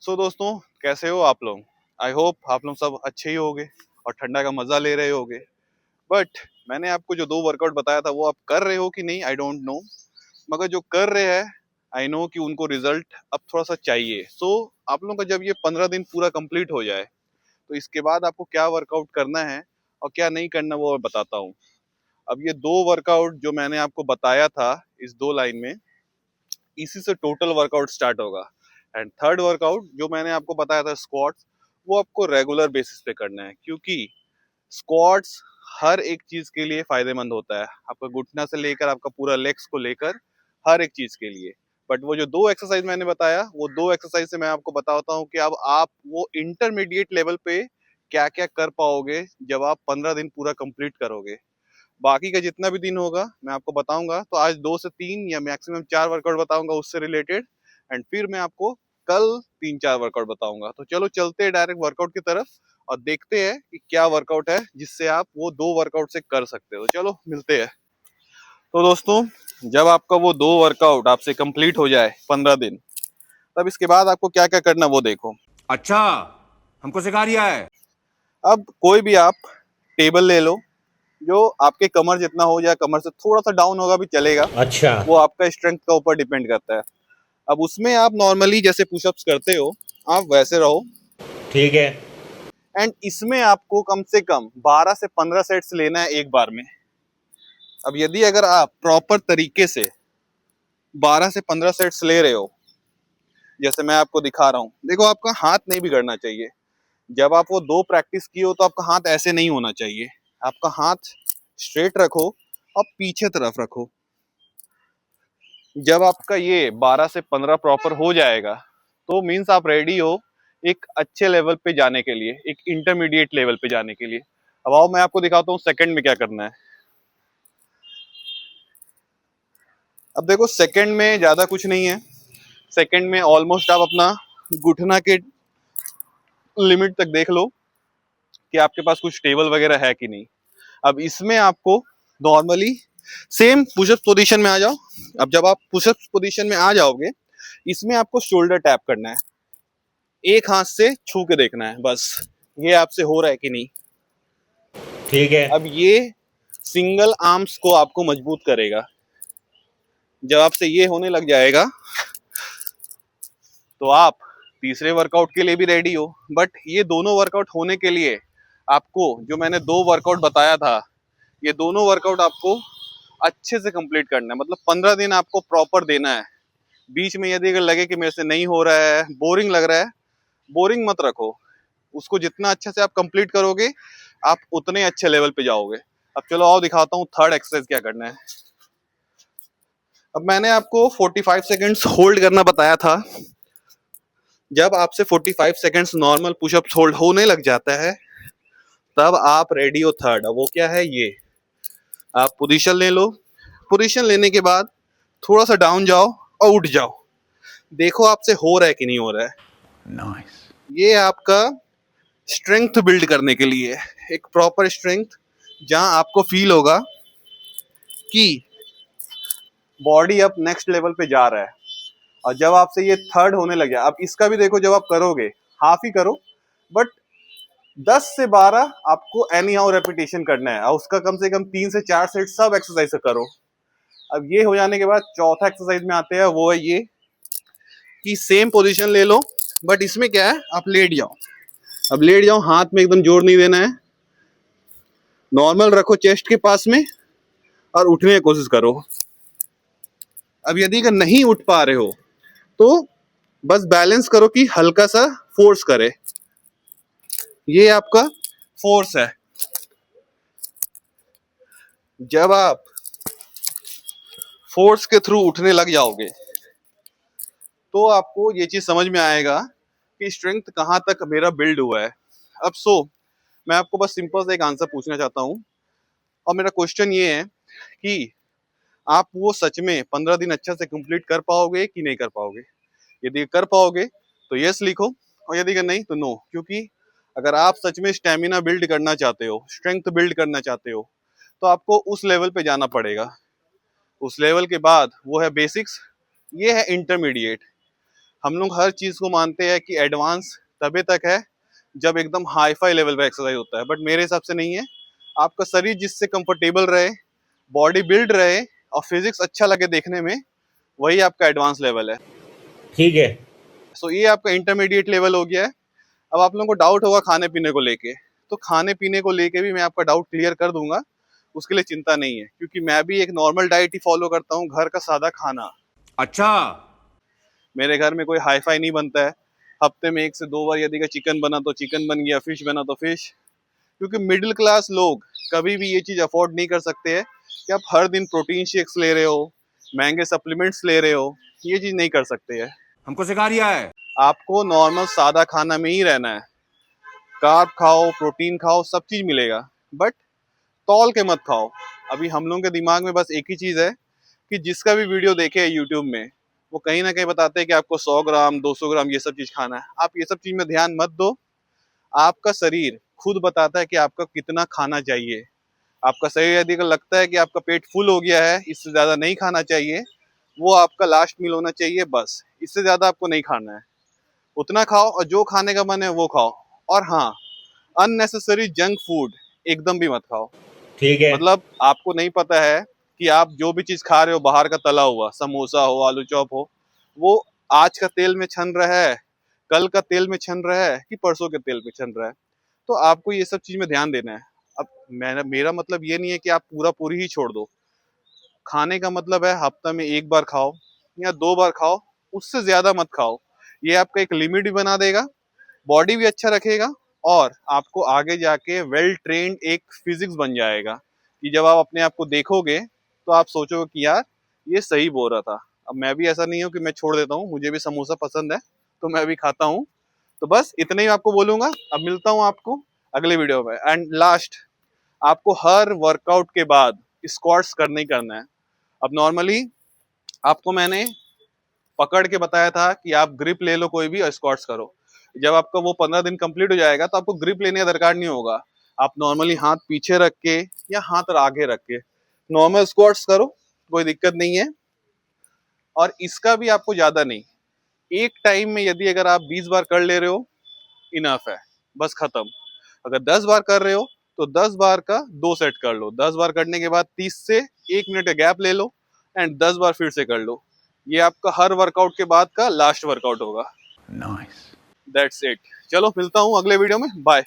दोस्तों, कैसे हो आप लोग। आई होप आप लोग सब अच्छे ही होगे और ठंडा का मजा ले रहे होगे। बट मैंने आपको जो 2 वर्कआउट बताया था वो आप कर रहे हो कि नहीं, आई डोंट नो। मगर जो कर रहे हैं, आई नो कि उनको रिजल्ट अब थोड़ा सा चाहिए। आप लोगों का जब ये 15 दिन पूरा कंप्लीट हो जाए तो इसके बाद आपको क्या वर्कआउट करना है और क्या नहीं करना वो मैं बताता हूँ। अब ये 2 वर्कआउट जो मैंने आपको बताया था इस 2 लाइन में, इसी से टोटल वर्कआउट स्टार्ट होगा। एंड थर्ड वर्कआउट जो मैंने आपको बताया था स्क्वाट्स, वो आपको रेगुलर बेसिस पे करना है, क्योंकि स्क्वाट्स हर एक चीज के लिए फायदेमंद होता है, आपका घुटना से लेकर आपका पूरा लेग्स को लेकर हर एक चीज के लिए। बट वो जो 2 एक्सरसाइज मैंने बताया, वो 2 एक्सरसाइज से मैं आपको बताता हूँ कि अब आप वो इंटरमीडिएट लेवल पे क्या क्या कर पाओगे जब आप 15 दिन पूरा कंप्लीट करोगे। बाकी का जितना भी दिन होगा मैं आपको बताऊंगा। तो आज 2 से 3 या मैक्सिमम 4 वर्कआउट बताऊंगा उससे रिलेटेड। एंड फिर मैं आपको कल 3-4 वर्कआउट बताऊंगा। तो चलो चलते हैं डायरेक्ट वर्कआउट की तरफ और देखते हैं कि क्या वर्कआउट है जिससे आप वो 2 वर्कआउट से कर सकते हो। चलो मिलते हैं। तो दोस्तों, जब आपका वो 2 वर्कआउट आपसे कंप्लीट हो जाए 15 दिन, तब इसके बाद आपको क्या क्या करना वो देखो। अच्छा, हमको सिखा रिया है। अब कोई भी आप टेबल ले लो जो आपके कमर जितना हो जाए, कमर से थोड़ा सा डाउन होगा भी चलेगा, अच्छा। वो आपका स्ट्रेंथ का ऊपर डिपेंड करता है। अब उसमें आप नॉर्मली जैसे पुशअप्स करते हो आप वैसे रहो। ठीक है। एंड इसमें आपको कम से कम 12 से 15 सेट्स लेना है एक बार में। अब यदि अगर आप प्रॉपर तरीके से 12 से 15 सेट्स ले रहे हो, जैसे मैं आपको दिखा रहा हूँ, देखो आपका हाथ नहीं बिगड़ना चाहिए। जब आप वो 2 प्रैक्टिस किए हो तो आपका हाथ ऐसे नहीं होना चाहिए। आपका हाथ स्ट्रेट रखो और पीछे तरफ रखो। जब आपका ये 12 से 15 प्रॉपर हो जाएगा तो मीन्स आप रेडी हो एक अच्छे लेवल पे जाने के लिए, एक इंटरमीडिएट लेवल पे जाने के लिए। अब आओ मैं आपको दिखाता हूँ सेकंड में क्या करना है। अब देखो सेकंड में ज्यादा कुछ नहीं है। सेकंड में ऑलमोस्ट आप अपना घुटना के लिमिट तक देख लो कि आपके पास कुछ टेबल वगैरह है कि नहीं। अब इसमें आपको नॉर्मली सेम पुशअप पोजीशन में आ जाओ। अब जब आप पुशअप पोजीशन में आ जाओगे, इसमें आपको शोल्डर टैप करना है, एक हाथ से छू के देखना है बस ये आपसे हो रहा है कि नहीं। ठीक है। अब ये सिंगल आर्म्स को आपको मजबूत करेगा। जब आपसे ये होने लग जाएगा तो आप तीसरे वर्कआउट के लिए भी रेडी हो। बट ये दोनों वर्कआउट होने के लिए आपको जो मैंने 2 वर्कआउट बताया था, ये दोनों वर्कआउट आपको अच्छे से कंप्लीट करना है। मतलब 15 दिन आपको प्रॉपर देना है। बीच में यदि अगर लगे कि मेरे से नहीं हो रहा है, बोरिंग लग रहा है, बोरिंग मत रखो उसको। जितना अच्छे से आप कंप्लीट करोगे आप उतने अच्छे लेवल पे जाओगे। अब चलो आओ दिखाता हूँ थर्ड एक्सरसाइज क्या करना है। अब मैंने आपको 45 सेकेंड्स होल्ड करना बताया था। जब आपसे 45 सेकेंड्स नॉर्मल पुशअप्स होल्ड होने लग जाता है तब आप रेडी हो थर्ड। अब वो क्या है, ये आप पोजीशन ले लो। पोजीशन लेने के बाद थोड़ा सा डाउन जाओ और उठ जाओ। देखो आपसे हो रहा है कि नहीं हो रहा है। नाइस। ये आपका स्ट्रेंथ बिल्ड करने के लिए, एक प्रॉपर स्ट्रेंथ जहां आपको फील होगा कि बॉडी अब नेक्स्ट लेवल पे जा रहा है। और जब आपसे ये थर्ड होने लग जाए, अब इसका भी देखो, जब आप करोगे हाफ ही करो, बट 10 से 12 आपको एनी हाउ रेपिटेशन करना है और उसका कम से कम 3 से 4 सेट सब एक्सरसाइज से करो। अब ये हो जाने के बाद चौथा एक्सरसाइज में आते हैं, वो है ये कि सेम पोजीशन ले लो, बट इसमें क्या है, आप लेट जाओ। अब लेट जाओ, हाथ में एकदम जोर नहीं देना है, नॉर्मल रखो चेस्ट के पास में और उठने की कोशिश करो। अब यदि अगर नहीं उठ पा रहे हो तो बस बैलेंस करो कि हल्का सा फोर्स करे। ये आपका फोर्स है। जब आप फोर्स के थ्रू उठने लग जाओगे तो आपको ये चीज समझ में आएगा कि स्ट्रेंथ कहाँ तक मेरा बिल्ड हुआ है। अब मैं आपको बस सिंपल से एक आंसर पूछना चाहता हूँ और मेरा क्वेश्चन ये है कि आप वो सच में 15 दिन अच्छा से कंप्लीट कर पाओगे कि नहीं कर पाओगे। यदि कर पाओगे तो यस लिखो और यदि नहीं तो नो। क्योंकि अगर आप सच में स्टेमिना बिल्ड करना चाहते हो, स्ट्रेंथ बिल्ड करना चाहते हो, तो आपको उस लेवल पे जाना पड़ेगा। उस लेवल के बाद वो है बेसिक्स, ये है इंटरमीडिएट। हम लोग हर चीज को मानते हैं कि एडवांस तभी तक है जब एकदम हाई फाई लेवल पे एक्सरसाइज होता है, बट मेरे हिसाब से नहीं है। आपका शरीर जिससे कंफर्टेबल रहे, बॉडी बिल्ड रहे और फिजिक्स अच्छा लगे देखने में, वही आपका एडवांस लेवल है। ठीक है। सो ये आपका इंटरमीडिएट लेवल हो गया है। अब आप लोगों को डाउट होगा खाने पीने को लेके, तो खाने पीने को लेके भी मैं आपका डाउट क्लियर कर दूंगा, उसके लिए चिंता नहीं है, क्योंकि मैं भी एक नॉर्मल डाइट ही फॉलो करता हूँ, घर का सादा खाना। अच्छा। मेरे घर में कोई हाई फाई नहीं बनता है। हफ्ते में 1 से 2 बार यदि का चिकन बना तो चिकन बन गया, फिश बना तो फिश, क्योंकि मिडिल क्लास लोग कभी भी ये चीज अफोर्ड नहीं कर सकते हैं कि आप हर दिन प्रोटीन शेक्स ले रहे हो, महंगे सप्लीमेंट्स ले रहे हो, ये चीज नहीं कर सकते हैं। हमको सिखा रिया है। आपको नॉर्मल सादा खाना में ही रहना है। कार्ब खाओ, प्रोटीन खाओ, सब चीज मिलेगा, बट तौल के मत खाओ। अभी हम लोगों के दिमाग में बस एक ही चीज है कि जिसका भी वीडियो देखे यूट्यूब में, वो कहीं ना कहीं बताते हैं कि आपको 100 ग्राम 200 ग्राम ये सब चीज खाना है। आप ये सब चीज में ध्यान मत दो। आपका शरीर खुद बताता है कि आपका कितना खाना चाहिए। आपका शरीर यदि अगर लगता है कि आपका पेट फुल हो गया है, इससे ज्यादा नहीं खाना चाहिए, वो आपका लास्ट मील होना चाहिए, बस इससे ज्यादा आपको नहीं खाना है। उतना खाओ और जो खाने का मन है वो खाओ। और हाँ, अननेसेसरी जंक फूड एकदम भी मत खाओ। ठीक है। मतलब आपको नहीं पता है कि आप जो भी चीज खा रहे हो, बाहर का तला हुआ समोसा हो, आलू चॉप हो, वो आज का तेल में छन रहा है, कल का तेल में छन रहा है कि परसों के तेल में छन रहा है। तो आपको ये सब चीज में ध्यान देना है। अब मेरा मतलब ये नहीं है कि आप पूरा पूरी ही छोड़ दो। खाने का मतलब है हफ्ता में 1 बार खाओ या 2 बार खाओ, उससे ज्यादा मत खाओ। ये आपका एक लिमिट भी बना देगा, बॉडी भी अच्छा रखेगा, और आपको आगे जाके वेल ट्रेन्ड एक फिजिक्स बन जाएगा कि जब आप अपने आप को देखोगे तो आप सोचोगे कि यार ये सही बोल रहा था। अब मैं भी ऐसा नहीं हूँ कि मैं छोड़ देता हूँ, मुझे भी समोसा पसंद है तो मैं भी खाता हूँ। तो बस इतना ही आपको बोलूंगा। अब मिलता हूँ आपको अगले वीडियो में। एंड लास्ट, आपको हर वर्कआउट के बाद स्क्वाट्स करना ही करना है। अब नॉर्मली आपको मैंने पकड़ के बताया था कि आप ग्रिप ले लो कोई भी और स्क्वाट्स करो। जब आपका वो 15 दिन कंप्लीट हो जाएगा तो आपको ग्रिप लेने का दरकार नहीं होगा। आप नॉर्मली हाथ पीछे रख के या हाथ आगे रख के नॉर्मल स्क्वाट्स करो, कोई दिक्कत नहीं है। और इसका भी आपको ज्यादा नहीं, एक टाइम में यदि अगर आप 20 बार कर ले रहे हो, इनफ है, बस खत्म। अगर 10 बार कर रहे हो तो 10 बार का 2 सेट कर लो। 10 बार करने के बाद 30 से 1 मिनट का गैप ले लो एंड 10 बार फिर से कर लो। ये आपका हर वर्कआउट के बाद का लास्ट वर्कआउट होगा। नाइस। That's it. चलो मिलता हूँ अगले वीडियो में, बाय।